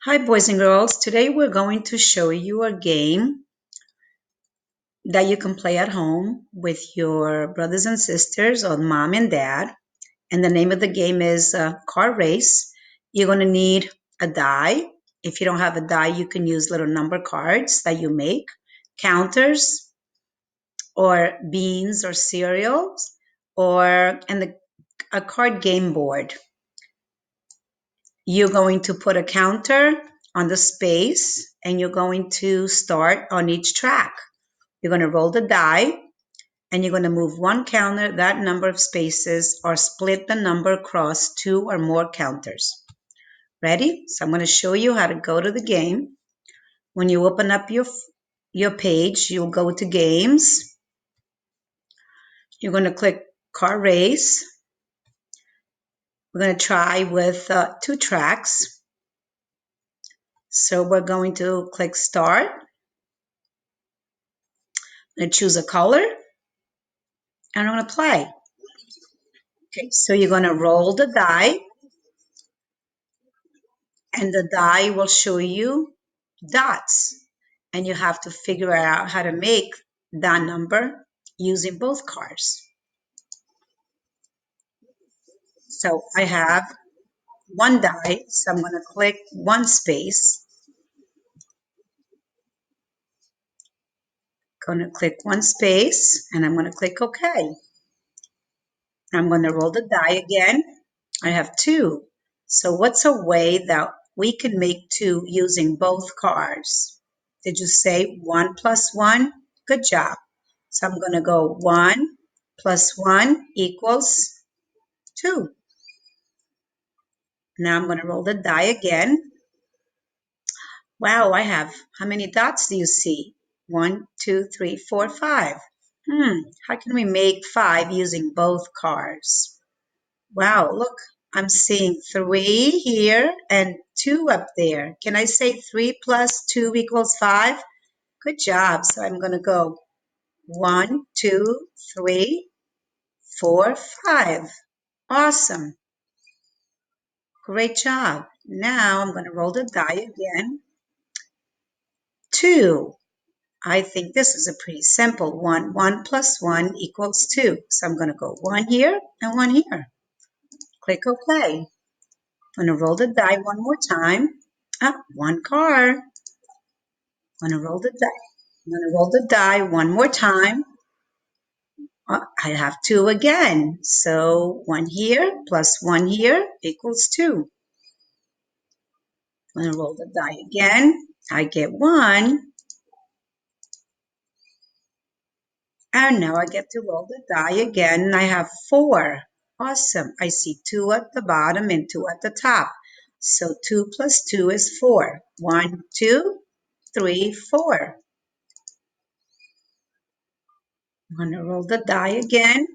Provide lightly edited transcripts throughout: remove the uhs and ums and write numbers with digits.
Hi, boys and girls. Today we're going to show you a game that you can play at home with your brothers and sisters or mom and dad. And the name of the game is Car Race. You're going to need a die. If you don't have a die, you can use little number cards that you make, counters, or beans or cereals, a card game board. You're going to put a counter on the space and you're going to start on each track. You're going to roll the die and you're going to move one counter that number of spaces or split the number across two or more counters. Ready? So I'm going to show you how to go to the game. When you open up your page, you'll go to games. You're going to click Car Race. We're going to try with 2 tracks. So we're going to click Start. I'm going to choose a color and I'm going to play. Okay, so you're going to roll the die and the die will show you dots and you have to figure out how to make that number using both cards. So I have one die, so I'm going to click one space. Going to click one space and I'm going to click OK. I'm going to roll the die again. I have 2. So what's a way that we can make 2 using both cards? Did you say 1 plus 1? Good job. So I'm going to go 1 plus 1 equals 2. Now I'm going to roll the die again. Wow, I have, how many dots do you see? 1, 2, 3, 4, 5. How can we make 5 using both cards? Wow, look, I'm seeing 3 here and 2 up there. Can I say 3 plus 2 equals 5? Good job. So I'm going to go 1, 2, 3, 4, 5. Awesome. Great job. Now I'm going to roll the die again. 2. I think this is a pretty simple one. 1 plus 1 equals 2. So I'm going to go 1 here and 1 here. Click OK. I'm going to roll the die one more time. One card. I'm going to roll the die. I'm going to roll the die one more time. I have 2 again. So 1 here plus 1 here equals 2. I'm going to roll the die again. I get 1. And now I get to roll the die again. I have 4. Awesome. I see 2 at the bottom and 2 at the top. So 2 plus 2 is 4. 1, 2, 3, 4. I'm going to roll the die again.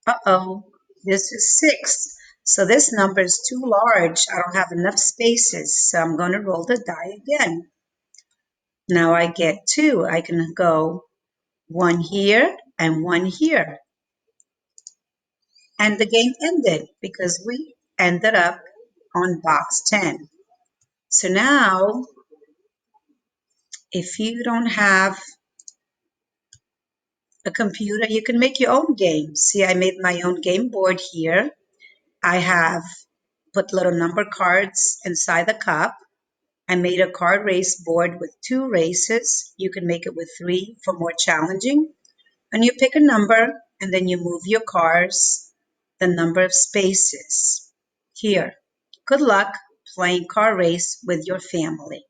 Uh-oh, this is 6. So this number is too large. I don't have enough spaces. So I'm going to roll the die again. Now I get 2. I can go 1 here and 1 here. And the game ended because we ended up on box 10. So now, if you don't have a computer, you can make your own game. See, I made my own game board here. I have put little number cards inside the cup. I made a card race board with 2 races. You can make it with 3 for more challenging. And you pick a number and then you move your cards, the number of spaces. Here, good luck playing car race with your family.